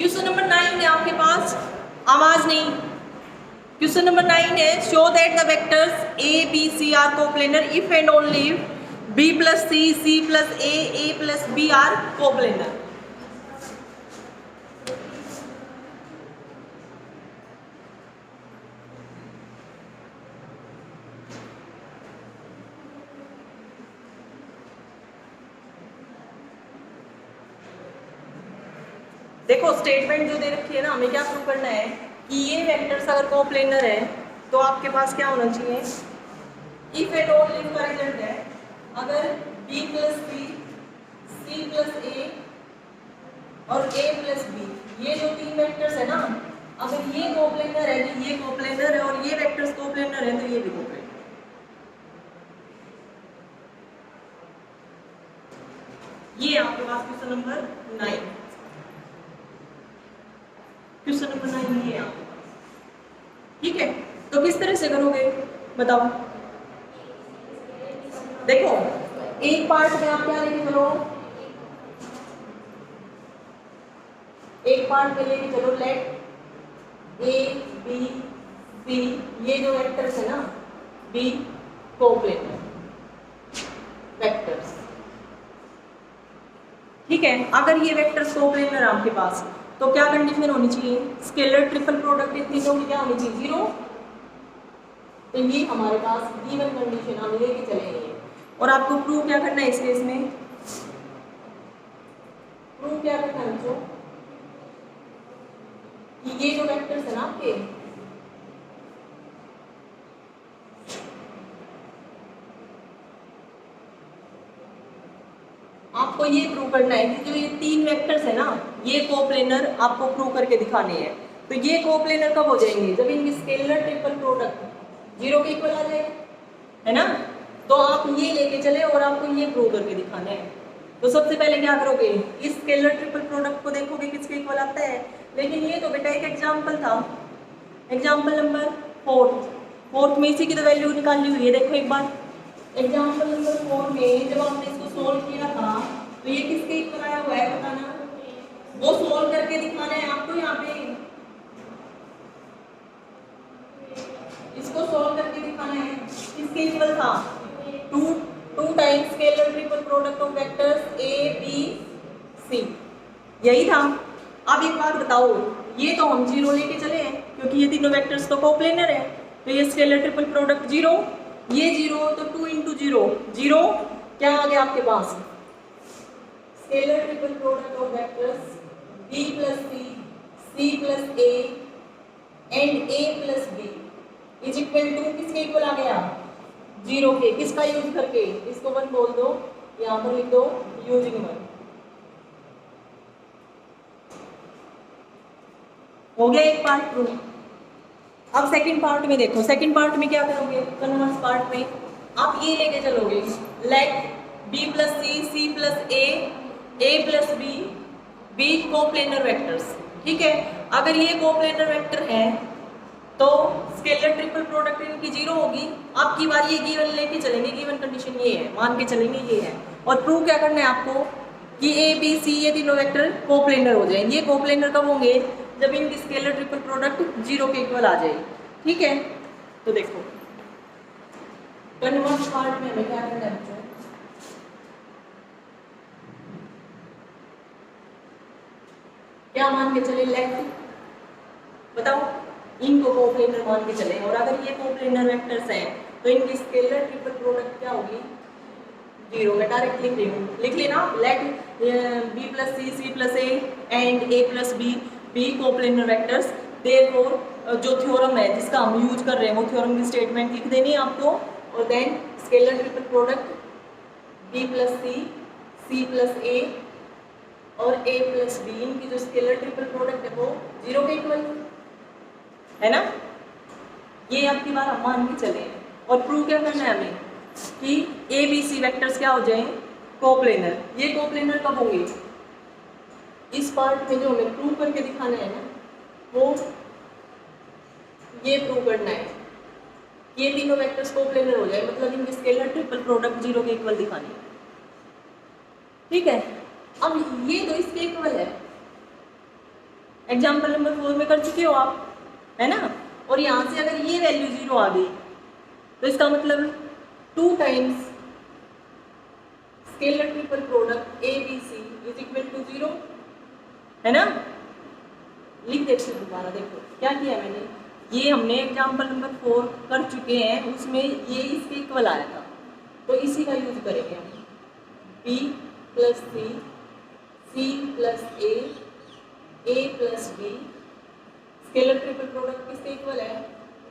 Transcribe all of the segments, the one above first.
Question number 9 है आपके पास, आवाज नहीं। क्वेश्चन नंबर 9 है, show that the vectors A B c are coplanar if and only b plus C plus A plus b are coplanar. देखो statement जो दे रखी है ना, हमें क्या प्रूव करना है कि ये वेक्टर्स अगर कोप्लेनर है तो आपके पास क्या होना चाहिए, इफ एंड ओनली का रिजल्ट है अगर b plus C plus A और a प्लस बी, ये जो तीन वेक्टर्स है ना, अगर ये कोप्लेनर है तो ये कोप्लेनर है, और ये वेक्टर्स कोप्लेनर है तो ये भी कोप्लेनर। ये आपके पास क्वेश्चन नंबर 9, क्वेश्चन नंबर 9 ये आपके पास। ठीक है, तो किस तरह से करोगे बताओ। देखो एक पार्ट में आप क्या लेके चलो, एक पार्ट में लेके चलो लेट ए बी सी, ये जो वेक्टर्स है ना बी कोप्लेनर वेक्टर्स। ठीक है, अगर ये वेक्टर्स कोप्लेनर आपके पास तो क्या कंडीशन होनी चाहिए, स्केलर ट्रिपल प्रोडक्ट इन तीनों की क्या होनी चाहिए, 0। तो ये हमारे पास गिवन कंडीशन हम लेके चलेंगे। और आपको प्रूव क्या करना है इस केस में, प्रूव क्या करना है बच्चों कि ये जो वेक्टर्स है ना आपके, आपको ये प्रूव करना है कि जो ये तीन वेक्टर्स है ना ये कोप्लेनर आपको प्रूव करके दिखाने हैं। तो ये कोप्लेनर कब हो जाएंगे, जब इनकी स्केलर ट्रिपल प्रोडक्ट 0 के इक्वल आ जाएगा, है ना। तो आप ये लेके चले और आपको ये प्रूव करके दिखाना है। तो सबसे पहले क्या करोगे, इस स्केलर ट्रिपल प्रोडक्ट को देखोगे किसके इक्वल आता है। लेकिन ये तो बेटा एक एग्जाम्पल था, एग्जाम्पल नंबर 4 में इसी की तो वैल्यू निकाली हुई है। देखो एक बार एग्जाम्पल नंबर 4 में जब आपने इसको सोल्व किया था तो ये किसके इक्वल आया हुआ है बताना, वो सोल्व करके दिखाना है आपको। यहाँ पे इसको सोल्व करके दिखाना है, किसके इक्वल था, 2 times scalar triple product of vectors A B c, यही था। अब एक बात बताओ, ये तो हम 0 लेके चले हैं क्योंकि ये तीनों वेक्टर्स तो कोप्लेनर है, तो ये स्केलर ट्रिपल प्रोडक्ट 0, ये 0 तो 2 इंटू 0 0, क्या आ गया आपके पास, scalar triple product of vectors b plus C plus A and a plus B is equal to किसके इक्वल आ गया, 0 के। किसका यूज करके, इसको 1 बोल दो, यहाँ पर लिख दो यूजिंग 1। हो गया एक पार्ट प्रूव। अब सेकंड पार्ट में देखो, सेकंड पार्ट में क्या करोगे, कन्वर्स पार्ट में आप ये लेके चलोगे लेट b प्लस सी प्लस ए प्लस बी कोप्लेनर वेक्टर्स। ठीक है, अगर ये कोप्लेनर वेक्टर है तो स्केलर ट्रिपल प्रोडक्ट इनकी 0 होगी। आपकी बारी ये गिवन लेके चलेंगे, गिवन कंडीशन ये है, मान के चलेंगे ये है। और प्रूव क्या करना है आपको कि ए बी सी ये तीनों वेक्टर कोप्लेनर हो जाएंगे। ये कोप्लेनर कब होंगे, जब इनकी स्केलर ट्रिपल प्रोडक्ट 0 के इक्वल आ जाए। ठीक है, तो देखो कन्वर्स पार्ट में हमें क्या करना है बच्चों, क्या मान के चले, लेफ्ट बताओ, इनको कोप्लेनर मान के चले। और अगर ये कोप्लेनर वेक्टर्स हैं तो इनकी स्केलर ट्रिपल प्रोडक्ट क्या होगी, 0। मैं डायरेक्ट लिख रही हूँ, लिख लेना let b plus C plus A and a plus b coplanar vectors. Therefore जो थ्योरम है जिसका हम यूज कर रहे हैं वो थ्योरम की स्टेटमेंट लिख देनी है आपको। और then scalar triple product b plus C plus A और a प्लस बी, इनकी जो स्केलर ट्रिपल प्रोडक्ट है वो 0 के इक्वल है ना। ये आपकी बार हम मान के चले। और प्रूव क्या करना है हमें कि ए बी सी वेक्टर्स क्या हो जाएं, कोप्लेनर। ये कोप्लेनर कब होंगे, इस पार्ट में जो हमें प्रूव करके दिखाना है ना वो ये प्रूव करना है कि ये तीनों वेक्टर्स कोप्लेनर हो जाए, मतलब इनकी स्केलर ट्रिपल प्रोडक्ट 0 के इक्वल दिखानी है। ठीक है, अब ये तो इसके इक्वल है, एग्जाम्पल नंबर 4 में कर चुके हो आप, है ना। और यहाँ से अगर ये वैल्यू 0 आ गई तो इसका मतलब 2 times scalar triple product a B c is equal to 0, है ना। लिख देते दोबारा, देखो क्या किया मैंने, ये हमने एग्जाम्पल नंबर 4 कर चुके हैं, उसमें ये इसके इक्वल आया था, तो इसी का यूज करेंगे हम। b plus C, C plus ए plus B, scalar triple product किसके इक्वल है,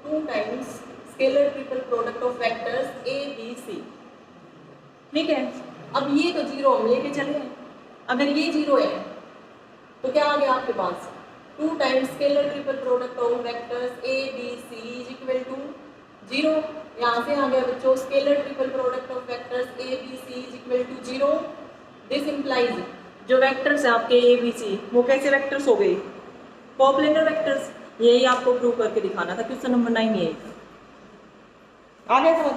2 times scalar triple product of vectors A B C. ठीक है, अब ये तो 0 हम लेके चले हैं, अगर ये 0 है तो क्या आ गया आपके पास, 2 times scalar triple product of vectors A B c is equal to 0। यहाँ से आ गया बच्चों scalar triple product of vectors A B c is equal to 0। This implies जो वेक्टर्स हैं आपके ए बी सी वो कैसे वेक्टर्स हो गए, कोप्लेनर वेक्टर्स। यही आपको प्रूव करके दिखाना था, क्वेश्चन नंबर 9 ये आ गया समझ।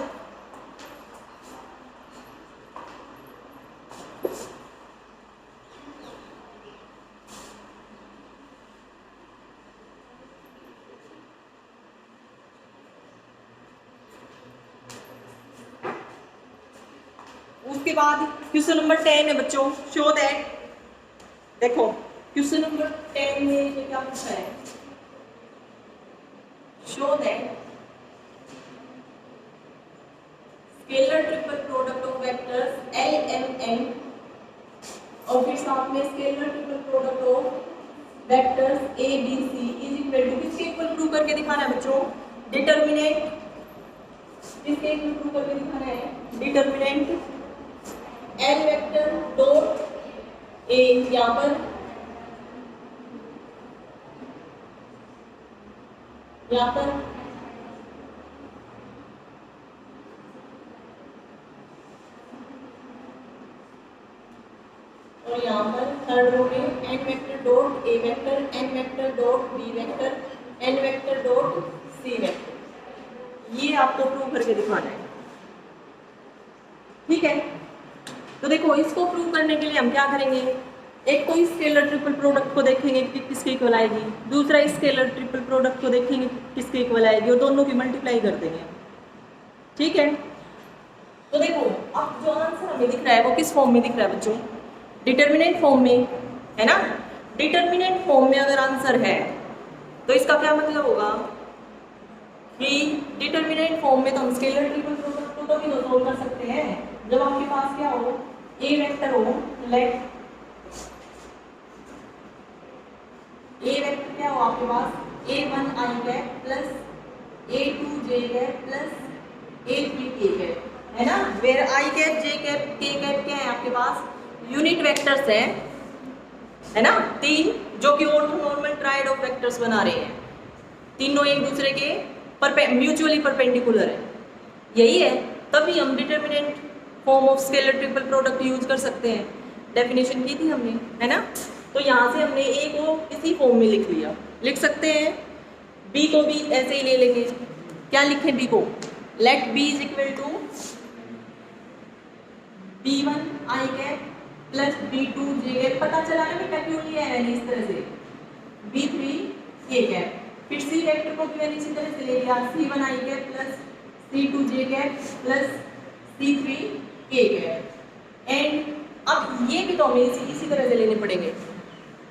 उसके बाद क्वेश्चन नंबर 10 है बच्चों, शो दैट। देखो क्वेश्चन नंबर 10 में ये क्या पूछा है, show that scalar triple product of vectors l m n और फिर साथ में scalar triple product of vectors A B c is equal to किसके इक्वल प्रूव करके दिखाना है बच्चों, डिटरमिनेंट। किसके इक्वल प्रूव करके दिखाना है, determinant l vector dot a, यहाँ पर और यहाँ पर थर्ड रो में n vector dot a vector, n vector dot b vector, n vector dot c vector. ये आपको प्रूव करके दिखाना है। ठीक है, तो देखो इसको प्रूव करने के लिए हम क्या करेंगे, एक तो स्केलर ट्रिपल प्रोडक्ट को देखेंगे कि किसके इक्वल आएगी, दूसरा स्केलर ट्रिपल प्रोडक्ट को देखेंगे किसके इक्वल आएगी, और दोनों की मल्टीप्लाई कर देंगे। ठीक है, तो देखो अब जो आंसर हमें दिख रहा है वो किस फॉर्म में दिख रहा है बच्चों, डिटरमिनेंट फॉर्म में, है ना। डिटरमिनेंट फॉर्म में अगर आंसर है तो इसका क्या मतलब होगा कि डिटरमिनेंट फॉर्म में तो हम स्केलर ट्रिपल प्रोडक्ट को तो भी सोल्व कर सकते हैं। जब आपके पास क्या हो, ए वेक्टर हो, लेट ए वेक्टर क्या हो आपके पास, a1 i cap plus a2 j cap plus a3 k cap, है ना। Where i cap, j cap, k cap क्या है आपके पास, यूनिट वेक्टर्स है ना, 3 जो कि ऑर्थोनॉर्मल ट्रायड ऑफ वेक्टर्स बना रहे हैं, तीनों एक दूसरे के म्यूचुअली परपेंडिकुलर है, यही है। तभी हम determinant form of scalar triple product use कर सकते हैं, डेफिनेशन की थी हमने, है ना। तो यहाँ से हमने ए को इसी फॉर्म में लिख लिया, लिख सकते हैं। बी को भी ऐसे ही ले लेंगे, क्या लिखें बी को, let b is equal to b1 i cap plus b2 j cap, पता चला ना बेटा क्यों लिया है मैंने इस तरह से, b3 k कैप। फिर सी वेक्टर को भी मैंने इसी तरह से ले लिया, c1 i cap plus c2 j cap plus c3 k cap. And अब ये भी तो हमें इसी तरह से लेने पड़ेंगे,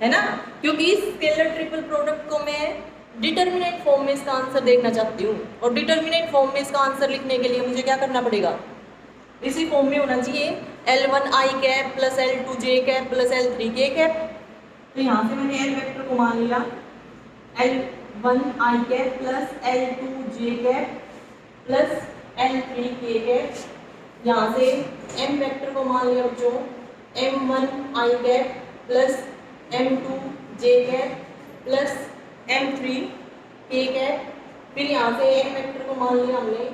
है ना, क्योंकि स्केलर ट्रिपल प्रोडक्ट को मैं डिटरमिनेंट फॉर्म में इसका आंसर देखना चाहती हूँ, और डिटरमिनेंट फॉर्म में इसका आंसर लिखने के लिए मुझे क्या करना पड़ेगा, इसी फॉर्म में होना चाहिए, L1 i cap plus L2 j cap plus L3 k cap. तो यहाँ से मैंने L वेक्टर को मान लिया L1 i cap plus L2 j cap plus L3 k cap. यहाँ से M वेक्टर को मान लिया बच्चों M1 i cap plus M2 j cap plus M3 k cap. फिर यहाँ से N वेक्टर को मान लिया हमने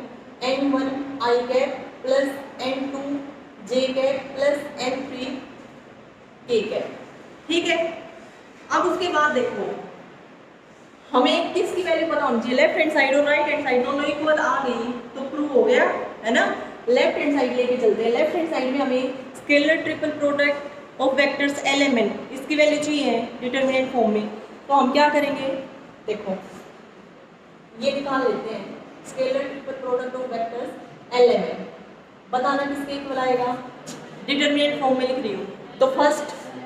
N1 i cap plus N2 j cap plus N3 k cap. ठीक है, अब उसके बाद देखो हमें किसकी वैल्यू पता होनी चाहिए, लेफ्ट हैंड साइड और राइट हैंड साइड दोनों इक्वल आ गई तो प्रूव हो गया, है ना। लेफ्ट हैंड साइड लेके चलते हैं। लेफ्ट हैंड साइड में हमें scalar triple product of vectors LMN इसकी वैल्यू चाहिए है डिटरमिनेंट फॉर्म में। तो हम क्या करेंगे, देखो ये निकाल लेते हैं, scalar triple product of vectors LMN, बताना किसके इक्वल आएगा, डिटरमिनेंट फॉर्म में लिख रही हूँ। तो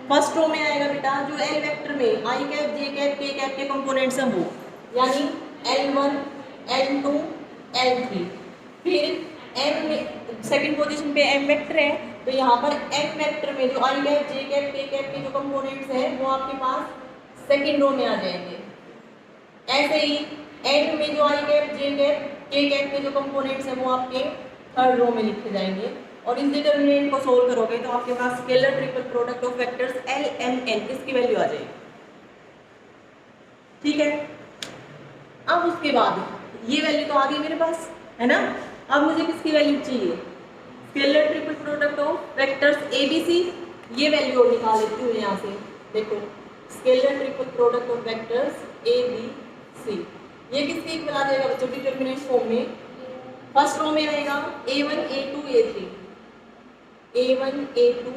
फर्स्ट रो में आएगा बेटा जो L वेक्टर में I cap J cap K cap के कंपोनेंट्स हैं वो, यानी L1 L2 L3। फिर M में सेकंड पोजीशन पे M वेक्टर है, तो यहाँ पर M वेक्टर में जो I cap J cap K cap के जो कंपोनेंट्स हैं वो आपके पास सेकंड रो में आ जाएंगे। ऐसे ही N में जो I cap J cap K cap के जो कंपोनेंट्स हैं वो आपके थर्ड रो में लिखे जाएंगे। और इस डिटरमिनेंट को सोल्व करोगे तो आपके पास scalar triple product of vectors LMN इसकी वैल्यू आ जाएगी। ठीक है, अब उसके बाद ये वैल्यू तो आ गई मेरे पास, है ना। अब मुझे किसकी वैल्यू चाहिए, scalar triple product of vectors ABC, ये वैल्यू और निकाल लेती हूँ यहाँ से। देखो scalar triple product of vectors ABC, ये किसके इक्वल आ जाएगा बच्चों, डिटरमिनेंट फॉर्म में। फर्स्ट रो में आएगा A1 A2 A3, A1 A2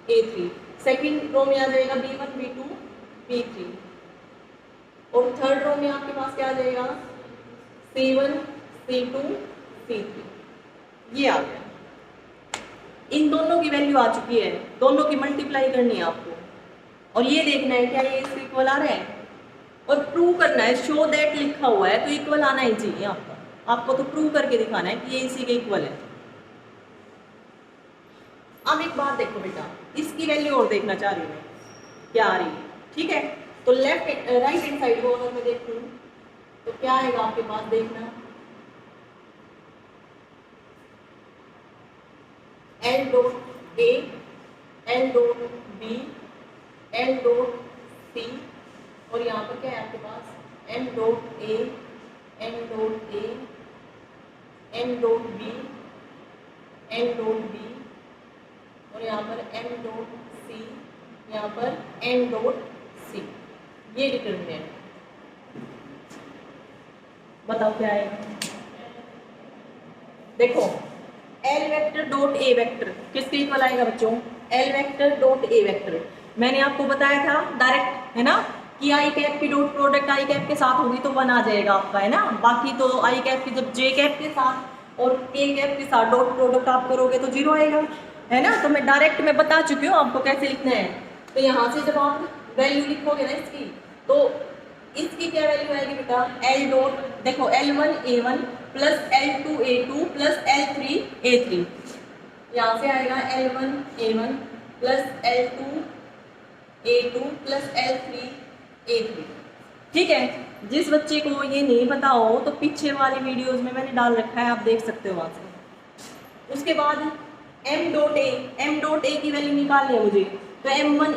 A3, second row में आ जाएगा B1 B2 B3, और थर्ड रो में आपके पास क्या आ जाएगा C1 C2 C3, ये आ गया। इन दोनों की वैल्यू आ चुकी है, दोनों की मल्टीप्लाई करनी है आपको, और ये देखना है क्या ये इसके इक्वल आ रहा है, और प्रूव करना है। शो दैट लिखा हुआ है तो इक्वल आना ही चाहिए आपको तो प्रूव करके दिखाना है कि ये इसी के इक्वल है। अब एक बात देखो बेटा, इसकी वैल्यू और देखना चाह रही हूँ मैं क्या आ रही है, ठीक है। तो लेफ्ट राइट हैंड साइड को अगर मैं देखूँ तो क्या आएगा आपके पास, देखना L dot A, L dot B, L dot C, और यहाँ पर क्या है आपके पास M dot A, M dot A, M dot B, M dot B, और यहाँ पर M डॉट C, यहाँ पर M डॉट C, ये डिटरमिनेंट। बताओ क्या है, देखो L vector dot A vector किसके इक्वल आएगा बच्चों, L vector dot A vector. मैंने आपको बताया था डायरेक्ट, है ना, कि I कैप की डॉट प्रोडक्ट I कैप के साथ होगी तो 1 आ जाएगा आपका, है ना। बाकी तो I कैप की जब J कैप के साथ और K कैप के साथ डॉट प्रोडक्ट आप करोगे तो 0 आएगा, है ना। तो मैं डायरेक्ट में बता चुकी हूँ आपको कैसे लिखना है। तो यहाँ से जब आप वैल्यू लिखोगे ना इसकी, तो इसकी क्या वैल्यू आएगी बेटा, L डॉट, देखो L1 A1 plus L2 A2 plus L3 A3, यहाँ से आएगा L1 A1 plus L2 A2 plus L3 A3। ठीक है, जिस बच्चे को ये नहीं पता हो तो पीछे वाली वीडियोस में मैंने डाल रखा है, आप देख सकते हो वहाँ से। उसके बाद M डॉट A की वैल्यू निकालनी है मुझे, तो M1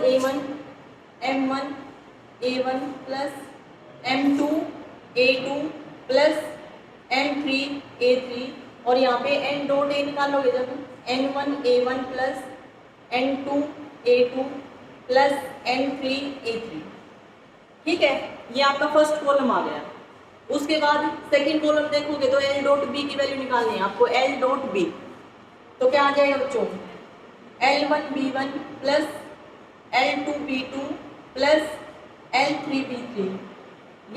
A1 plus M2 A2 plus M3 A3, और यहाँ पे N डॉट A निकालोगे जब N1 A1 plus N2 A2 plus N3 A3। ठीक है, ये आपका फर्स्ट कॉलम आ गया। उसके बाद सेकंड कॉलम देखोगे तो L डॉट B की वैल्यू निकालनी है आपको, L डॉट B, तो क्या आ जाएगा बच्चों, L1 B1 plus L2 B2 plus L3 B3।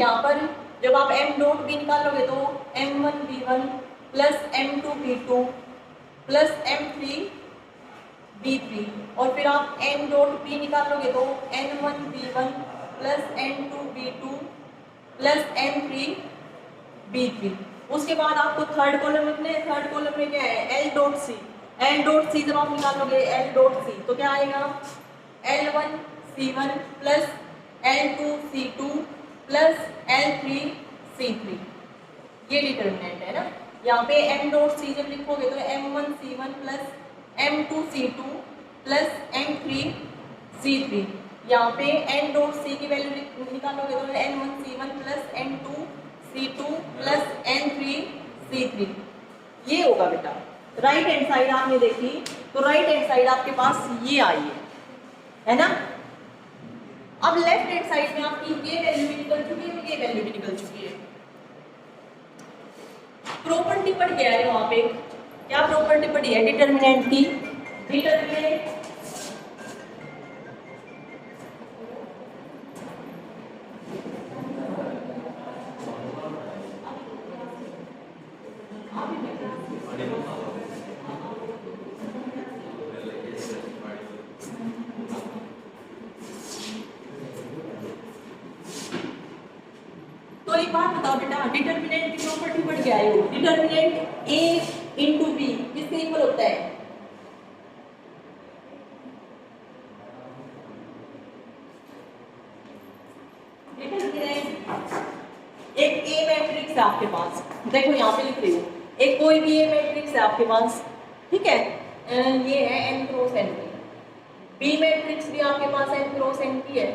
यहाँ पर जब आप M डॉट B निकालोगे तो M1 B1 plus M2 B2 plus M3 B3, और फिर आप N डॉट B निकालोगे तो N1 B1 plus N2 B2 plus M3 B3। उसके बाद आपको थर्ड कॉलम लिखना है। थर्ड कॉलम में क्या है, L डॉट C जब आप निकालोगे L डॉट C तो क्या आएगा, L1 C1 plus L2 C2 plus L3 C3, ये डिटरमिनेंट है ना। यहाँ पे M डॉट C जब लिखोगे तो M1 C1 plus M2 C2 plus M3 C3। यहाँ पे N डॉट C की वैल्यू निकालोगे तो N1 C1 plus M2 C2 plus N3 C3, ये होगा बेटा। राइट हैंड साइड आपने देखी तो राइट हैंड साइड आपके पास ये आई है ना। अब लेफ्ट हैंड साइड में आपकी ये वैल्यू भी निकल चुकी है, ये वैल्यू भी निकल चुकी है। प्रॉपर्टी पढ़ गया है वहां पे, क्या प्रॉपर्टी पढ़ी है डिटरमिनेंट की, डिटरमिनेंट बताओ बेटा, डिटर्मिनेंट की प्रॉपर्टी पढ़ के आए हो, डिटर्मिनेंट ए इंटू बी किसके इक्वल होता है? एक ए मैट्रिक्स है आपके पास, देखो यहाँ पे लिख रही हूँ, एक कोई भी ए मैट्रिक्स है आपके पास, ठीक है, ये है n क्रॉस n की, बी मैट्रिक्स भी आपके पास n क्रॉस n की है,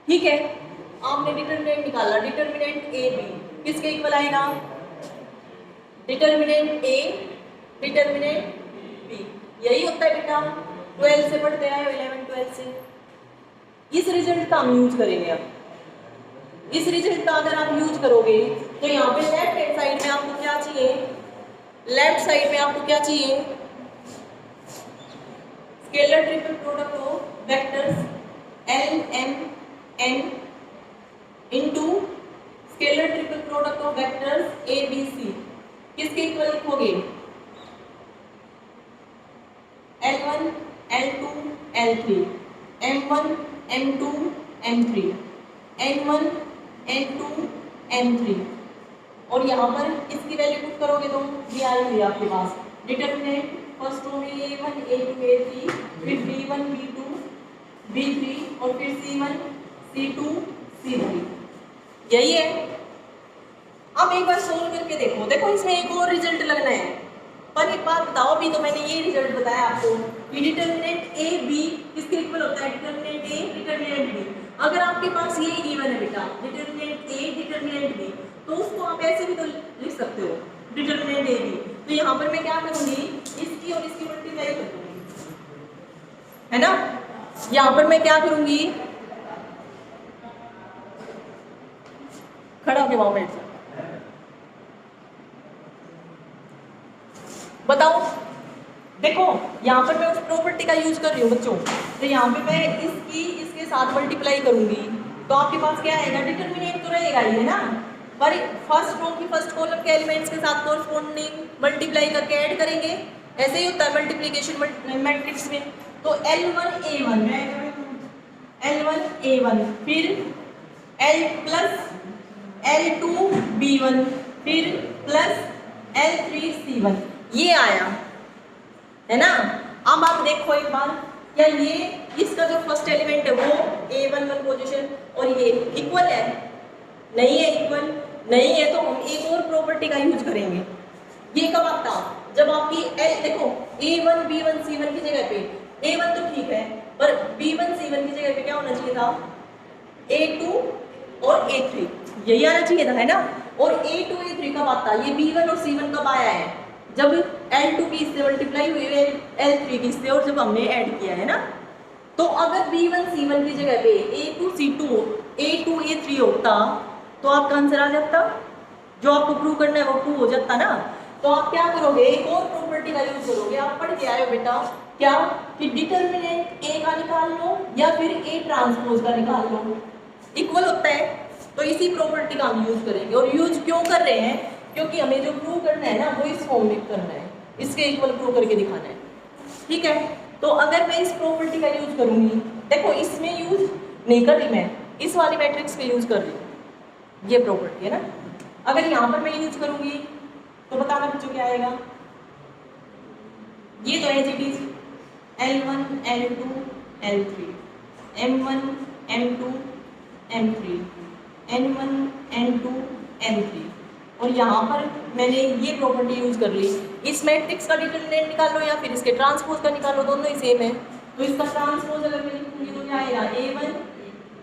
ठीक है। आपने डिटर्मिनेंट निकाला, डिटर्मिनेंट ए बी किसके इक्वल आएगा? डिटर्मिनेंट ए डिटर्मिनेंट बी, यही होता है बेटा, 12 से पढ़ते आए, 11 12 से। इस रिजल्ट का हम यूज करेंगे अब। इस रिजल्ट का अगर आप यूज करोगे तो यहाँ पे लेफ्ट हैंड साइड में आपको क्या चाहिए? लेफ्ट साइड में आपको क्या चाहिए? Scalar triple product of vectors l m n into scalar triple product of vectors A B c किसके इक्वल लिखोगे? L1 L2 L3 M1 M2 M3 N1 N2 M3 और यहाँ पर इसकी वैल्यू पुट करोगे तो ये आएगी आपके पास डिटर्मिनेंट फर्स्ट रो में A1 A2 A3 फिर B1 B2 B3 और फिर C1 C2 C3, यही है। अब एक बार सोल्व करके देखो, देखो इसमें एक और रिजल्ट लगना है, पर एक बात बताओ, अभी तो मैंने ये रिजल्ट बताया आपको कि डिटर्मिनेंट ए बी किसके इक्वल होता है? Determinant A determinant B. अगर आपके पास ये गिवन है बेटा डिटर्मिनेंट ए डिटर्मिनेंट बी, तो उसको आप ऐसे भी तो लिख सकते हो डिटर्मिनेंट ए बी। तो यहाँ पर मैं क्या करूंगी, इसकी और इसकी मल्टीप्लाई कर दूंगी, है ना। यहाँ पर मैं क्या करूंगी, खड़ा होके वहां बैठ जाओ, बताओ। देखो यहाँ पर मैं उस प्रॉपर्टी का यूज कर रही हूँ बच्चों, तो यहाँ पे मैं इसकी इसके साथ मल्टीप्लाई करूंगी तो आपके पास क्या आएगा? डिटर्मिनेंट तो रहेगा ही, है ना, पर फर्स्ट रो की फर्स्ट कॉलम के एलिमेंट्स के साथ कोरस्पॉन्डिंग मल्टीप्लाई करके ऐड करेंगे, ऐसे ही होता है मल्टीप्लिकेशन मैट्रिक्स में। तो L1 A1 L1 A1 फिर L प्लस L2 B1 फिर प्लस L3 C1, ये आया, है ना। अब आप देखो एक बार, क्या ये इसका जो फर्स्ट एलिमेंट है वो A11 पोजीशन और ये इक्वल है? नहीं है, इक्वल नहीं है, तो हम एक और प्रॉपर्टी का यूज करेंगे। ये कब आता? जब आपकी L देखो A1 B1 C1 की जगह पे A1 तो ठीक है, पर B1 C1 की जगह पे क्या होना चाहिए था? A2 और A3, यही आना चाहिए था, है ना। और A2 A3 कब आता? ये B1 और C1 कब आया है? जब L2 की इससे मल्टीप्लाई हुई है L3 की इससे, और जब हमने ऐड किया है ना। तो अगर B1 C1 की जगह पे A2 C2 A2 A3 होता तो आपका आंसर आ जाता, जो आपको प्रूव करना है वो प्रूव हो जाता ना। तो आप क्या करोगे, एक और प्रॉपर्टी का यूज करोगे, आप पढ़ के आए हो बेटा क्या, कि डिटर्मिनेंट A का निकाल लो या फिर A ट्रांसपोज का निकाल लो, इक्वल होता है। तो इसी प्रॉपर्टी का हम यूज करेंगे, और यूज क्यों कर रहे हैं? क्योंकि हमें जो प्रूव करना है ना वो इस फॉर्म में करना है, इसके इक्वल प्रूव करके दिखाना है, ठीक है। तो अगर मैं इस प्रॉपर्टी का यूज करूंगी, देखो इसमें यूज नहीं कर रही मैं, इस वाली मैट्रिक्स पे यूज कर रही हूँ, ये प्रॉपर्टी है ना। अगर यहाँ पर मैं यूज करूंगी तो बताना बच्चों क्या आएगा? ये तो as it is L1 L2 L3 M1 M2 M3 N1 N2 M3, और यहाँ पर मैंने ये प्रॉपर्टी यूज कर ली, इस मैट्रिक्स का डिटर्मिनेंट निकाल लो या फिर इसके ट्रांसपोज का निकाल लो, दोनों ही सेम है। तो इसका ट्रांसपोज अगर मैं लिखूंगी तो क्या आएगा? A1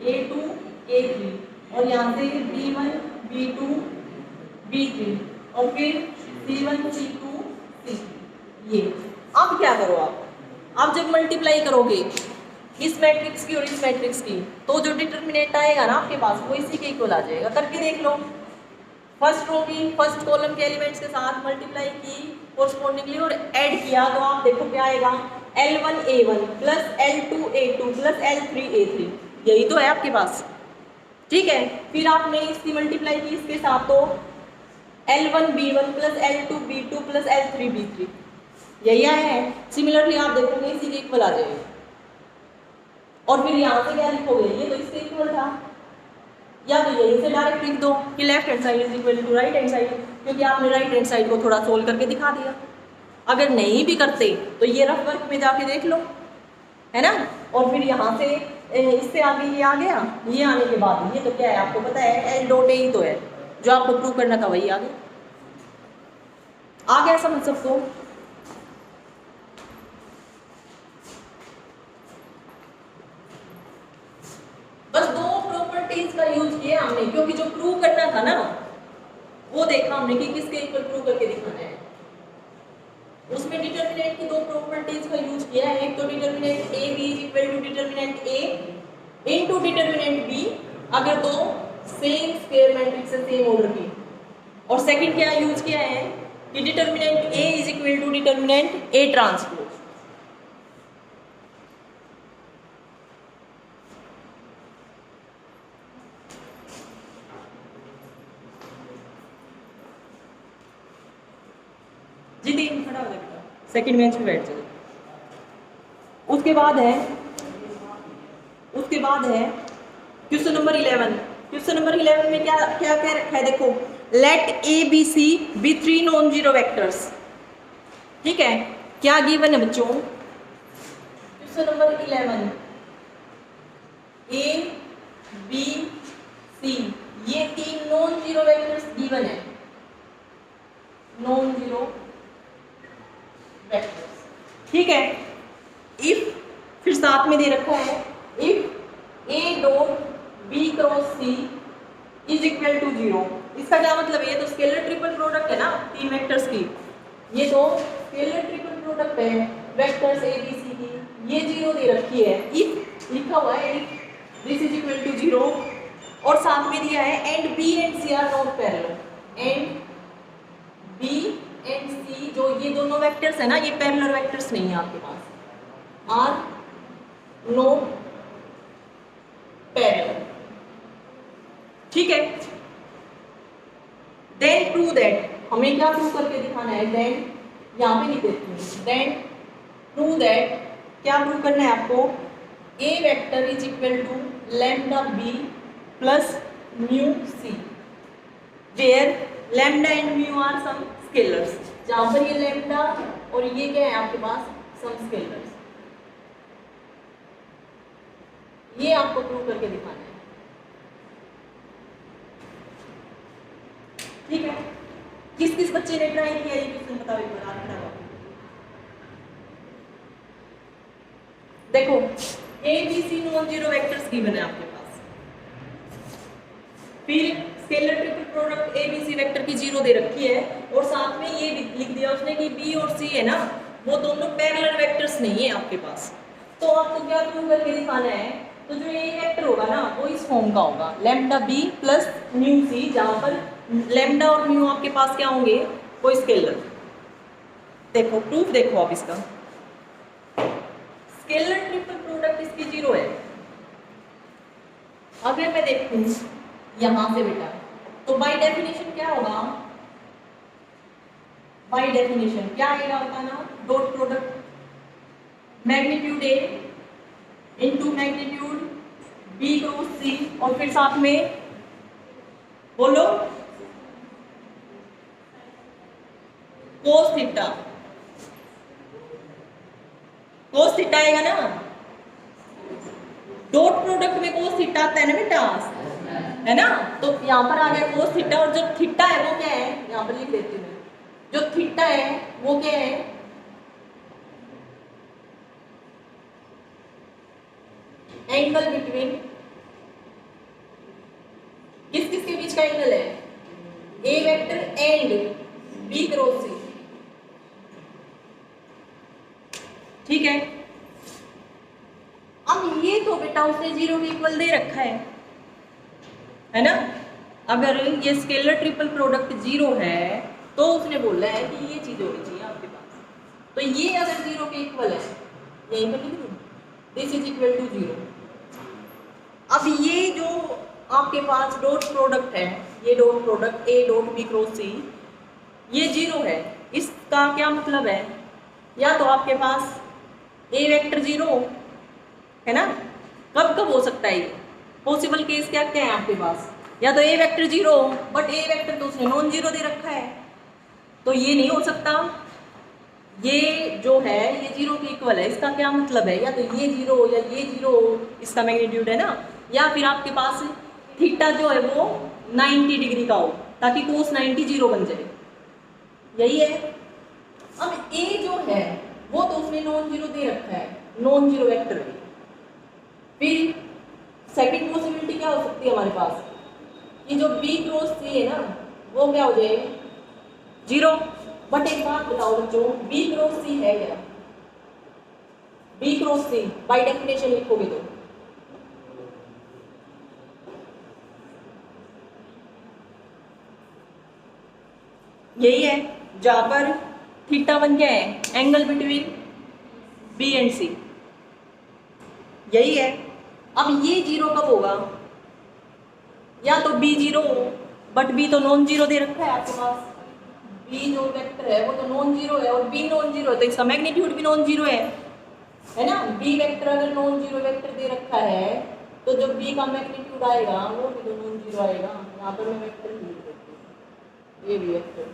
A2 A3, और यहाँ से B1 B2 B3 और फिर C1 C2 C3। ये अब क्या करो आप जब मल्टीप्लाई करोगे इस मैट्रिक्स की और इस मैट्रिक्स की, तो जो डिटर्मिनेंट आएगा ना आपके पास वो इसी के इक्वल आ जाएगा। करके देख लो, फर्स्ट रो की फर्स्ट कॉलम के एलिमेंट्स के साथ मल्टीप्लाई की कोरस्पॉन्डिंगली और ऐड किया, तो आप देखो क्या आएगा? L1 A1 plus L2 A2 plus L3 A3, यही तो है आपके पास, ठीक है। फिर आपने इसकी मल्टीप्लाई की इसके साथ, तो L1 B1 plus L2 B2 plus L3 B3, यही आया है। सिमिलरली आप देखोगे इसी के इक्वल आ जाएगा, और फिर यहाँ से क्या लिखोगे? ये तो इसके इक्वल था, या तो यहीं से डायरेक्ट लिख दो कि left hand side is equal to right hand side, क्योंकि आपने राइट हैंड साइड को थोड़ा सोल्व करके दिखा दिया। अगर नहीं भी करते तो ये रफ वर्क में जाके देख लो, है ना। और फिर यहाँ से इससे आगे ये आ गया, ये आने के बाद ये तो क्या है आपको पता है, एल डॉट ए ही तो है, जो आपको प्रूव करना था वही आ गया समझ सबको। बस दो प्रॉपर्टीज का यूज किया हमने, क्योंकि जो प्रूव करना था ना वो देखा हमने कि किसके इक्वल प्रूव करके दिखाना है। उसमें डिटरमिनेंट की दो प्रॉपर्टीज का यूज किया है, एक तो determinant A B is equal to determinant A into determinant B अगर दो सेम स्क्वायर मैट्रिक्स है सेम ऑर्डर की, और सेकंड क्या यूज किया है कि determinant A is equal to determinant A transpose. जी तीन खड़ा हो जाएगा, सेकंड बेंच पे बैठ जाओ। उसके बाद है क्वेश्चन नंबर 11। क्वेश्चन नंबर 11 में क्या क्या कह रखा है देखो, let a B c be 3 non zero vectors. ठीक है, क्या गिवन है बच्चों, question number 11 a B c ये 3 नॉन जीरो वेक्टर्स गिवन है, नॉन जीरो वेक्टर्स। ठीक है, इफ फिर साथ में दे रखा है if a dot B cross c is equal to 0। इसका क्या मतलब है, ये तो स्केलर ट्रिपल प्रोडक्ट है ना तीन वेक्टर्स की, ये तो स्केलर ट्रिपल प्रोडक्ट है वेक्टर्स ए बी सी की, ये 0 दे रखी है। इफ लिखा हुआ है if this is equal to 0, और साथ में दिया है and B and C are not parallel, and B and C जो ये दोनों वेक्टर्स है ना ये पैरेलल वेक्टर्स नहीं है आपके पास, आर नॉट पैरेलल। ठीक है, देन प्रूव दैट, हमें क्या प्रूव करके दिखाना है, देन यहाँ पे लिख देती हूँ, देन प्रूव दैट, क्या प्रूव करना है आपको, A vector is equal to lambda B plus mu C, where lambda and mu are some scalars, जहां पर ये लैम्डा और ये क्या है आपके पास सम स्केलर्स। ये आपको प्रूव करके दिखाना है। ठीक है, किस किस बच्चे ने ट्राई किया ये क्वेश्चन बताओ एक बार, देखो A B C non zero vectors given है आपके पास, फिर scalar triple product a B C vector की 0 दे रखी है, और साथ में ये लिख दिया उसने कि बी और सी है ना वो दोनों पैरेलल वेक्टर्स नहीं है आपके पास। तो आपको क्या प्रूव करके दिखाना है, तो जो ये वेक्टर होगा ना वो इस फॉर्म का होगा, लैम्डा बी प्लस म्यू सी, जहां पर लैम्डा और म्यू आपके पास क्या होंगे, वो स्केलर। देखो प्रूफ देखो आप इसका, स्केलर ट्रिपल प्रोडक्ट इसकी 0 है। अगर मैं देखूं यहां से बेटा, तो बाय डेफिनेशन क्या होगा, बाय डेफिनेशन क्या आएगा होता ना, dot product magnitude A into magnitude B cross C, और फिर साथ में बोलो कोस थीटा, कोस थीटा आएगा ना, डॉट प्रोडक्ट में कोस थीटा आता है ना बेटा, है ना। तो यहाँ पर आ गया कोस थीटा, और जो थीटा है वो क्या है, यहाँ पर लिख देती हूँ, जो थीटा है वो क्या है, एंगल बिटवीन, किस किस के बीच का एंगल है, ए वेक्टर एंड बी क्रॉस सी। ठीक है, अब ये तो बेटा उसने 0 के इक्वल दे रखा है ना। अगर ये स्केलर ट्रिपल प्रोडक्ट 0 है तो उसने बोला है कि ये चीज होनी चाहिए आपके पास, तो ये अगर 0 के इक्वल है, यहीं पर लिख दूं दिस इज इक्वल टू 0। अब ये जो आपके पास डॉट प्रोडक्ट है, ये dot product A dot B cross C, ये 0 है, इसका क्या मतलब है, या तो आपके पास ए वेक्टर 0 है ना, कब कब हो सकता है, पॉसिबल केस क्या क्या है आपके पास, या तो ए वेक्टर जीरो हो, बट ए वेक्टर तो उसने नॉन जीरो दे रखा है, तो ये नहीं हो सकता। ये जो है ये जीरो के इक्वल है, इसका क्या मतलब है, या तो ये जीरो हो या ये जीरो हो, इसका मैग्नीट्यूड है ना, या फिर आपके पास थीटा जो है वो 90 डिग्री का हो, ताकि कोस 90 जीरो बन जाए, यही है। अब ए जो है वो तो उसने नॉन जीरो दे रखा है, नॉन जीरो वेक्टर है। फिर सेकंड पॉसिबिलिटी क्या हो सकती है हमारे पास, कि जो बी क्रॉस सी है ना वो क्या हो जाए जीरो। बट एक बात बताओ बच्चों, बी क्रॉस सी है क्या, b cross c by definition लिखोगे तो यही है, जहां पर थीटा वन क्या है, angle between B and C, यही है। अब ये जीरो कब होगा, या तो बी जीरो हो, बट बी तो नॉन जीरो दे रखा है आपके पास, बी जो वेक्टर है वो तो नॉन जीरो है, और बी नॉन जीरो है तो इसका मैग्नीट्यूड भी नॉन जीरो है ना। बी वेक्टर अगर नॉन जीरो वेक्टर दे रखा है तो जो बी का मैग्नीट्यूड आएगा वो भी तो नॉन जीरो आएगा। यहाँ पर मैं वेक्टर लिख देती हूँ, ये भी वेक्टर,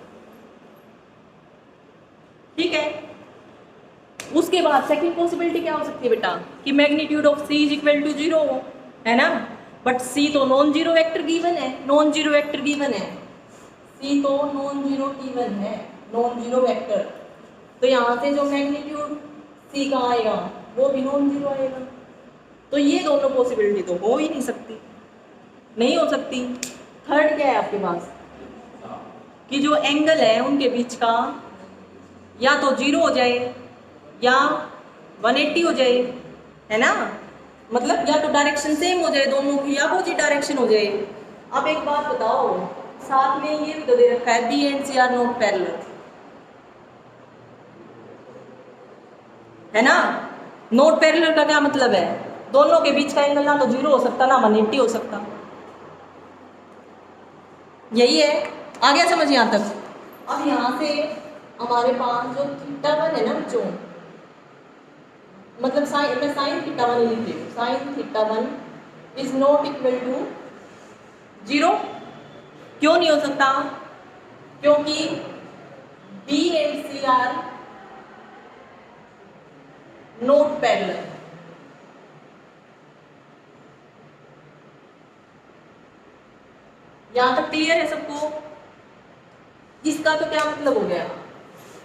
ठीक है। उसके बाद सेकंड पॉसिबिलिटी क्या हो सकती है बेटा, कि magnitude of c is equal to zero, है ना, बट सी तो नॉन जीरो वेक्टर गिवन है, नॉन जीरो वेक्टर गिवन है, सी तो नॉन जीरो गिवन है, नॉन जीरो वेक्टर, तो यहाँ से जो मैग्नीट्यूड सी का आएगा वो भी नॉन जीरो आएगा। तो ये दोनों पॉसिबिलिटी तो हो ही नहीं सकती, नहीं हो सकती। थर्ड क्या है आपके पास, कि जो एंगल है उनके बीच का या तो जीरो हो जाए या 180 हो जाए, है ना, मतलब या तो डायरेक्शन सेम हो जाए दोनों की, या अपोजिट डायरेक्शन हो जाए। अब एक बात बताओ, साथ में ये भी तो दे रखा है b and C are not parallel, है ना। नॉट पैरेलल का क्या मतलब है, दोनों के बीच का एंगल ना तो जीरो हो सकता ना 180 हो सकता, यही है। आ गया समझ यहाँ तक। अब यहाँ से हमारे पास जो थीटा वन है ना बच्चों, मतलब साइन, मैं साइन थीटा वन लिख रही हूँ, sine theta one is not equal to zero. क्यों नहीं हो सकता, क्योंकि b and C are not parallel. यहां तक क्लियर है सबको। इसका तो क्या मतलब हो गया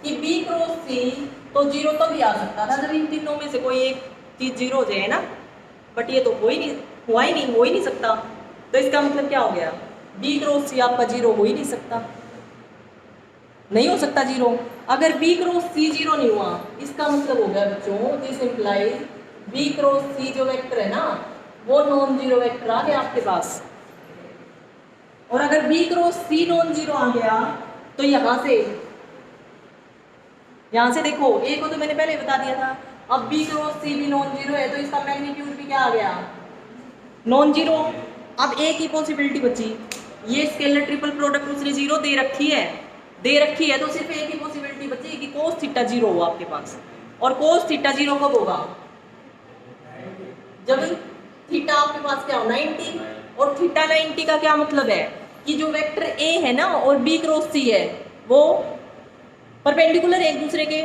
कि बी क्रॉस सी तो जीरो तो भी आ सकता था जब इन तीनों में से कोई एक चीज जीरो हो जाए ना, बट ये तो हो ही नहीं सकता। तो इसका मतलब क्या हो गया, बी क्रॉस सी आपका जीरो हो ही नहीं सकता, नहीं हो सकता जीरो। अगर बी क्रॉस सी जीरो नहीं हुआ, इसका मतलब हो गया बच्चों, दिस इंप्लाइज बी क्रॉस सी जो वेक्टर है ना वो नॉन जीरो वेक्टर आ गया आपके पास। और अगर बी क्रॉस सी नॉन जीरो आ गया तो यहां से देखो, ए को तो मैंने पहले बता दिया था, अब बी क्रॉस सी भी नॉन जीरो है तो इसका मैग्नीट्यूड भी क्या आ गया, नॉन जीरो। अब ए की पॉसिबिलिटी बची, ये स्केलर ट्रिपल प्रोडक्ट उसने जीरो दे रखी है तो सिर्फ ए की पॉसिबिलिटी बची कि कोस थीटा जीरो हो आपके पास। और कोस थीटा जीरो कब होगा, जब थीटा आपके पास क्या हो 90, और थीटा 90 का क्या मतलब है कि जो वेक्टर ए है ना और बी क्रॉस सी है वो परपेंडिकुलर एक दूसरे के,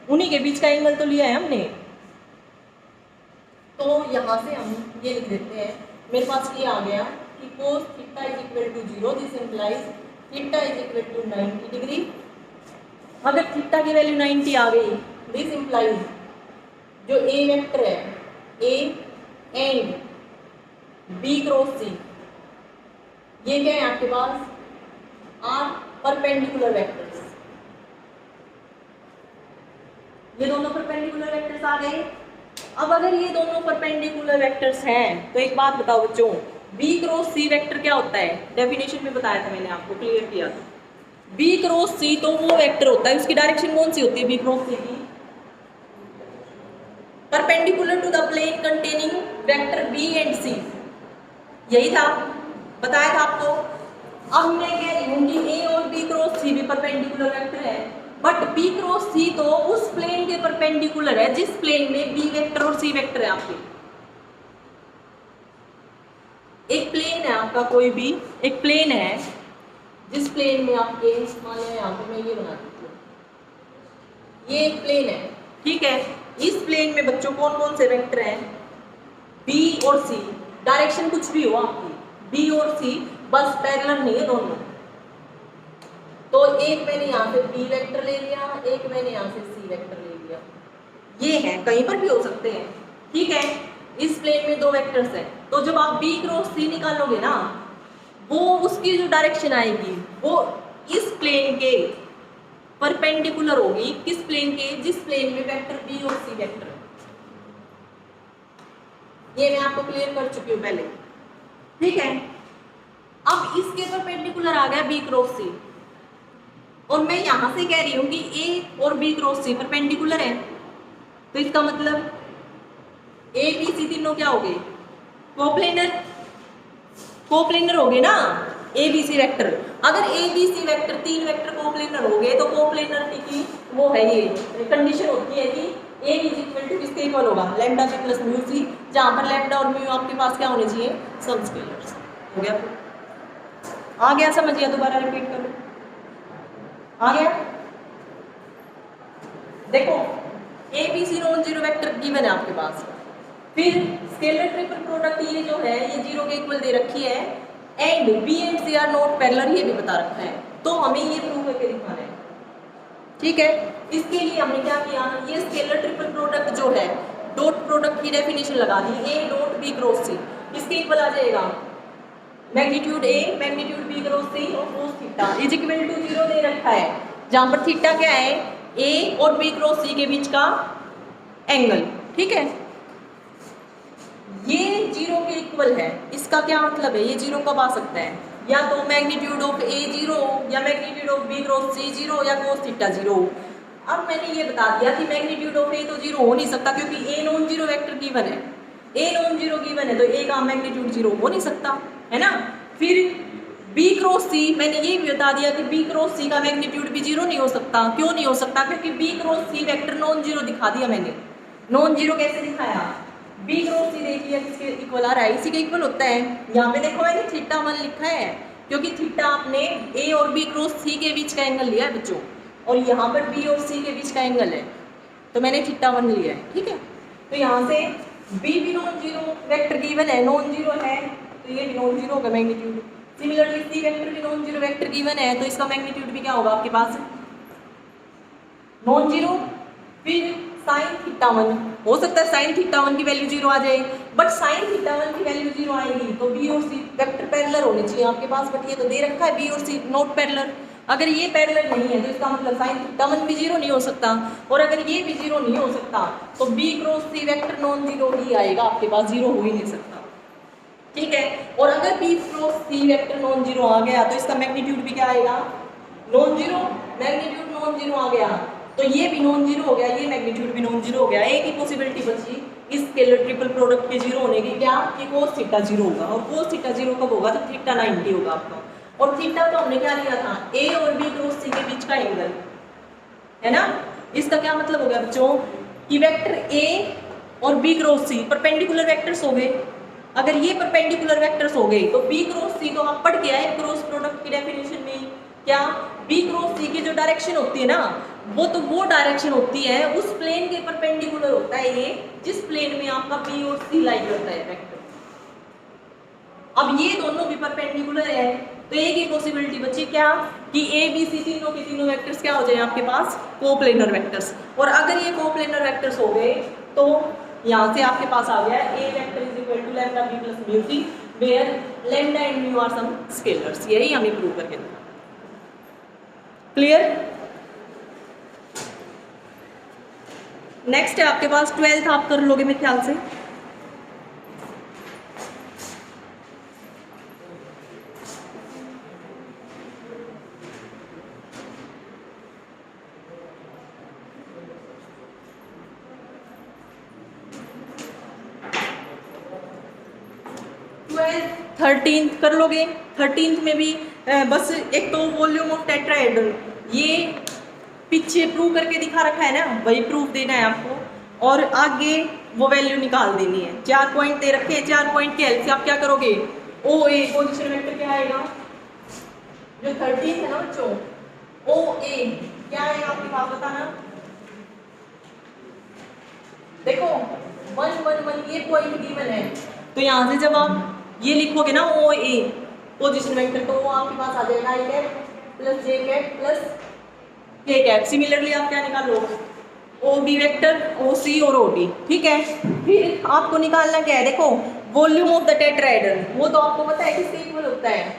उन्हीं के बीच का एंगल तो लिया है हमने। तो यहाँ से हम ये लिख देते हैं, मेरे पास ये आ गया कि cos theta is equal to zero, this implies theta is equal to 90 degree. अगर थीटा की वैल्यू 90 आ गई, दिस इंप्लाइज जो ए वेक्टर है, A and B cross C, ये क्या है आपके पास, आर परपेंडिकुलर वेक्टर्स। ये दोनों परपेंडिकुलर वेक्टर्स आ गए। अब अगर ये दोनों परपेंडिकुलर वेक्टर्स हैं तो एक बात बताओ बच्चों, बी क्रॉस सी वेक्टर क्या होता है, डेफिनेशन में बताया था मैंने आपको, क्लियर किया था। बी क्रॉस सी तो वो वेक्टर होता है, उसकी डायरेक्शन कौन सी होती है, बी क्रॉस सी की perpendicular to the plane containing vector B and C, यही था, बताया था आपको। अब मैं कह रही हूँ कि ए और बी क्रॉस सी भी परपेंडिकुलर वेक्टर है, बट बी क्रॉस सी तो उस प्लेन के परपेंडिकुलर है जिस प्लेन में बी वेक्टर और सी वेक्टर है आपके, एक प्लेन है आपका, कोई भी एक प्लेन है, जिस प्लेन में आपके, मान लिया यहाँ पे मैं ये बना देती हूँ, ये एक प्लेन है, ठीक है। इस प्लेन में बच्चों कौन कौन से वेक्टर हैं, बी और सी, डायरेक्शन कुछ भी हो आपकी, बी और सी, बस पैरेलल नहीं है दोनों। तो एक मैंने यहाँ से बी वेक्टर ले लिया, एक मैंने यहाँ से सी वेक्टर ले लिया, ये है, कहीं पर भी हो सकते हैं, ठीक है। इस प्लेन में दो वेक्टर्स हैं, तो जब आप बी क्रॉस सी निकालोगे ना, वो उसकी जो डायरेक्शन आएगी वो इस प्लेन के परपेंडिकुलर होगी, किस प्लेन के, जिस प्लेन में वेक्टर बी और सी वेक्टर, ये मैं आपको क्लियर कर चुकी हूँ पहले, ठीक है। अब इसके परपेंडिकुलर आ गया बी क्रॉस सी, और मैं यहां से कह रही हूं कि ए और बी क्रॉस सी परपेंडिकुलर है, तो इसका मतलब ए बी सी तीनों क्या हो गए, कोप्लेनर, कोप्लेनर हो गए ना ए बी सी वेक्टर। अगर ए बी सी वेक्टर तीन वेक्टर कोप्लेनर हो गए तो कोप्लेनरिटी की वो है, ये कंडीशन होती है कि ए इज इक्वल टू किसके इक्वल होगा, लैम्डा सी प्लस म्यू सी, जहां पर लैम्डा और म्यू आपके पास क्या होने चाहिए, सम स्केलर्स। हो गया, आ गया, समझ गया, दोबारा रिपीट करो, आ गया। देखो A B C non zero vector given है आपके पास, फिर स्केलर ट्रिपल प्रोडक्ट ये जो है ये जीरो के इक्वल दे रखी है, and B and C are not parallel ये भी बता रखा है, तो हमें ये प्रूव करके दिखाना है, ठीक है। इसके लिए हमने क्या किया, ये स्केलर ट्रिपल प्रोडक्ट जो है, डॉट प्रोडक्ट की डेफिनेशन लगा दी, A dot B cross C, इसके इक्वल आ जाएगा magnitude A magnitude B cross C और cos theta is equal to 0 दे रखा है, जहां पर थीटा क्या है, ए और बी क्रॉस सी के बीच का एंगल, ठीक है। ये 0 के इक्वल है, इसका क्या मतलब है, ये 0 कब आ सकता है, या तो मैग्नीट्यूड ऑफ ए 0 या मैग्नीट्यूड ऑफ बी क्रॉस सी 0 या कोस थीटा 0। अब मैंने ये बता दिया कि मैग्नीट्यूड ऑफ ए तो 0 हो नहीं सकता, क्योंकि a non zero vector given है, ए नॉन जीरो गिवन है, तो ए का मैग्नीट्यूड 0 हो नहीं सकता, है ना। फिर बी क्रॉस सी, मैंने ये भी बता दिया कि बी क्रॉस सी का मैग्नीट्यूड भी 0 नहीं हो सकता, क्यों नहीं हो सकता, क्योंकि B cross C vector non zero दिखा दिया मैंने। नॉन जीरो कैसे दिखाया, बी क्रॉस सी देख लिया किसके इक्वल आ रहा है, इसी के इक्वल होता है। यहाँ पे देखो मैंने थीटा 1 लिखा है, क्योंकि थीटा आपने ए और बी क्रॉस सी के बीच का एंगल लिया है बच्चों, और यहाँ पर बी और सी के बीच का एंगल है, तो मैंने थीटा 1 लिया है, ठीक है। तो यहाँ से बी भी नॉन जीरो वेक्टर गिवन है, नॉन जीरो है, तो ये भी नॉन जीरो होगा मैग्नीट्यूड। सिमिलरली सी वेक्टर भी नॉन जीरो वेक्टर गिवन है, तो इसका मैग्नीट्यूड भी क्या होगा आपके पास, नॉन जीरो। फिर साइन थीटा 1, हो सकता है साइन थीटा 1 की वैल्यू 0 आ जाए, बट साइन थीटा 1 की वैल्यू 0 आएगी तो बी और सी वेक्टर पैरेलल होने चाहिए आपके पास, बट ये तो दे रखा है बी और सी नॉट पैरेलल। अगर ये पैरेलल नहीं है तो इसका मतलब साइन थीटा 1 भी 0 नहीं हो सकता, और अगर ये भी 0 नहीं हो सकता तो B cross C vector non zero ही आएगा आपके पास, 0 हो ही नहीं सकता, ठीक है। और अगर B cross C vector non zero आ गया तो इसका मैग्नीट्यूड भी क्या आएगा, non zero, magnitude non zero आ गया तो ये भी नॉन जीरो हो गया, ये मैग्नीट्यूड भी नॉन जीरो हो गया। एक ही पॉसिबिलिटी बची इस स्केलर ट्रिपल प्रोडक्ट के 0 होने की, क्या कि कोस थीटा 0 होगा, और कोस थीटा 0 कब होगा, तो थीटा 90 होगा आपका। और थीटा तो हमने क्या लिया था, ए और बी क्रॉस सी के बीच का एंगल, है ना। इसका क्या मतलब हो गया बच्चों, कि वेक्टर ए और B cross C perpendicular vectors हो गए। अगर ये परपेंडिकुलर वेक्टर्स हो गए तो बी क्रॉस सी तो आप पढ़ के आए क्रॉस प्रोडक्ट की डेफिनेशन में, क्या बी क्रॉस सी की जो डायरेक्शन होती है ना, वो डायरेक्शन होती है उस प्लेन के परपेंडिकुलर होता है ये, जिस प्लेन में आपका बी और सी लाई करता है वेक्टर। अब ये दोनों भी परपेंडिकुलर है, तो एक ही पॉसिबिलिटी बची, क्या कि ए बी सी तीनों के तीनों वेक्टर्स क्या हो जाए आपके पास, कोप्लेनर वेक्टर्स। और अगर ये कोप्लेनर वेक्टर्स हो गए तो यहाँ से आपके पास आ गया A vector is equal to lambda B plus mu C, where lambda and mu are some scalars. यही हमें प्रूव करके देना। क्लियर। नेक्स्ट है आपके पास 12th, आप कर लोगे मेरे ख्याल से। थर्टींथ कर लोगे। 13th में भी बस एक तो वॉल्यूम ऑफ टेट्राहेड्रल ये पीछे प्रूव करके दिखा रखा है ना, वही प्रूफ देना है आपको, और आगे वो वैल्यू निकाल देनी है। 4 पॉइंट दे रखे हैं, 4 पॉइंट के हेल्प से आप क्या करोगे, ओ ए पोजीशन वेक्टर क्या आएगा, जो 13 है ना बच्चों, ओ ए क्या आएगा आपके पास बताना। देखो 1 1 1 ये पॉइंट गिवन है, तो यहाँ से जब आप ये लिखोगे ना ओ ए पोजीशन वेक्टर, तो वो आपके पास आ जाएगा आई कैप प्लस जे कैप प्लस के कैप। सिमिलरली आप क्या निकालो, ओ बी वेक्टर, ओ सी और ओ डी, ठीक है। फिर आपको निकालना क्या है, देखो वॉल्यूम ऑफ द टेट्राहेड्रल, वो तो आपको पता है किसके इक्वल होता है,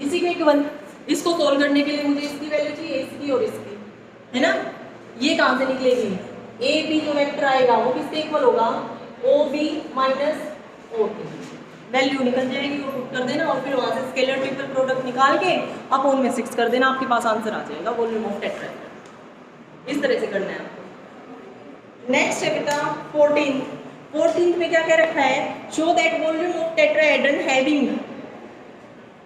इसी के इक्वल। इसको सोल्व करने के लिए मुझे इसकी वैल्यू चाहिए, इसकी और इसकी, है ना। ये कहाँ से निकलेगी, ए बी जो वेक्टर आएगा वो किसके इक्वल होगा, O B minus O T, value निकल जाएगी, वो पुट कर देना और फिर वहाँ से स्केलर ट्रिपल प्रोडक्ट निकाल के अपॉन में 6 कर देना, आपके पास आंसर आ जाएगा वॉल्यूम ऑफ टेट्राहेड्रल। इस तरह से करना है आपको। नेक्स्ट है बेटा 14 में क्या क्या रखा है, show that volume of tetrahedral having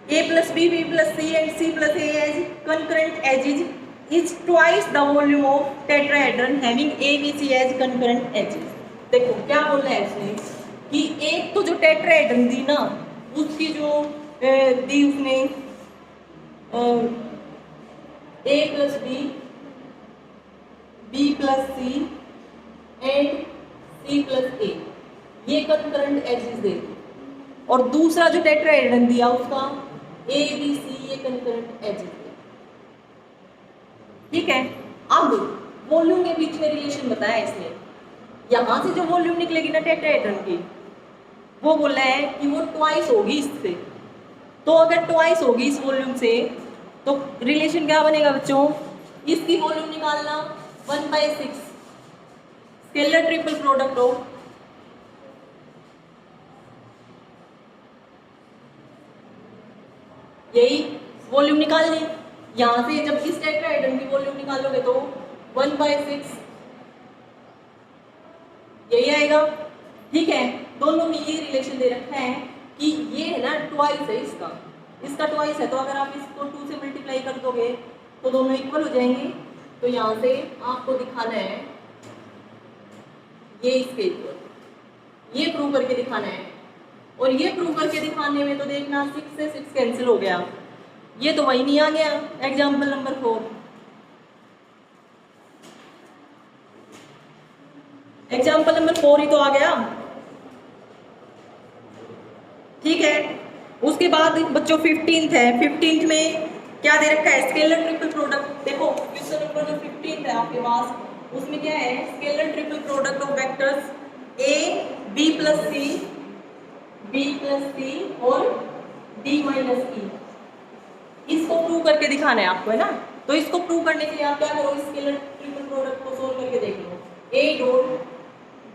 a plus b, b plus c and c plus a as concurrent edges is twice the volume of tetrahedron having a, b, c as concurrent edges। देखो क्या बोल रहा है उसने कि एक तो जो टेट्राहेड्रन दी ना, उसकी जो दी उसने a plus b, b plus c and c plus a, ये concurrent edges दे दी, और दूसरा जो टेट्राहेड्रन दिया उसका ए बी सी ये कंकरेंट एजेस है, ठीक है। अब वॉल्यूम के बीच में रिलेशन बताया इसने, यहां से जो वॉल्यूम निकलेगी ना टेट्राहेड्रन की, वो बोल रहा है कि वो ट्वाइस होगी इससे। तो अगर ट्वाइस होगी इस वॉल्यूम से, तो रिलेशन क्या बनेगा बच्चों, इसकी वॉल्यूम निकालना 1/6 स्केलर ट्रिपल प्रोडक्ट ऑफ यही वॉल्यूम निकालनी। यहां से जब इस टेट्राहेड्रन की वॉल्यूम निकालोगे तो 1/6 यही आएगा, ठीक है। दोनों में ये रिलेशन दे रखा है कि ये है ना ट्वाइस है इसका ट्वाइस है, तो अगर आप इसको 2 से मल्टीप्लाई कर दोगे तो दोनों इक्वल हो जाएंगे। तो यहाँ से आपको दिखाना है ये इसके इक्वल, ये प्रूव करके दिखाना है। और ये प्रूव करके दिखाने में तो देखना 6 से 6 कैंसिल हो गया, ये तो वही नहीं आ गया। एग्जाम्पल नंबर 4, एग्जाम्पल नंबर 4 ही तो आ गया, ठीक है। उसके बाद बच्चों 15th है, 15th में क्या दे रखा है, स्केलर ट्रिपल प्रोडक्ट। देखो क्वेश्चन नंबर जो 15th है आपके पास, उसमें क्या है, scalar triple product of vectors a b plus c और d माइनस e, इसको प्रूव करके दिखाना है आपको, है ना। तो इसको प्रूव करने के लिए आप क्या करो, स्केलर ट्रिपल प्रोडक्ट को सोल्व करके देख लो, a dot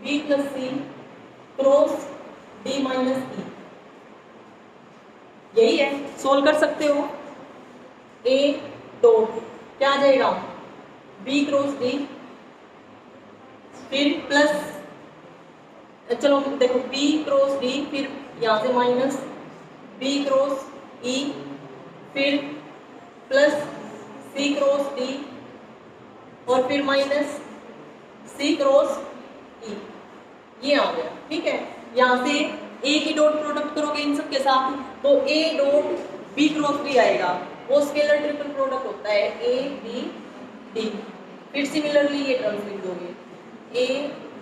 b plus c cross d minus e, यही है, सोल्व कर सकते हो। a डॉट क्या आ जाएगा, b क्रॉस d, फिर प्लस, चलो देखो b क्रॉस d, फिर यहाँ से माइनस b क्रॉस e, फिर प्लस c क्रॉस d और फिर माइनस c क्रॉस e, ये आ गया, ठीक है। यहाँ से a की डॉट प्रोडक्ट करोगे इन सब के साथ तो a dot b cross d आएगा, वो स्केलर ट्रिपल प्रोडक्ट होता है a b d। फिर सिमिलरली ये टर्म्स लिख दोगे a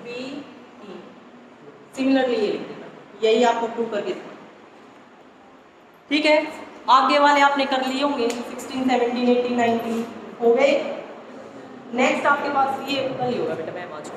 b e, सिमिलरली ये लिख देना, यही आपको प्रूव करके देना, ठीक है। आगे वाले आपने कर लिए होंगे, 16 17 18 19 हो गए। नेक्स्ट आपके पास ये कल ही होगा बेटा, मैं आज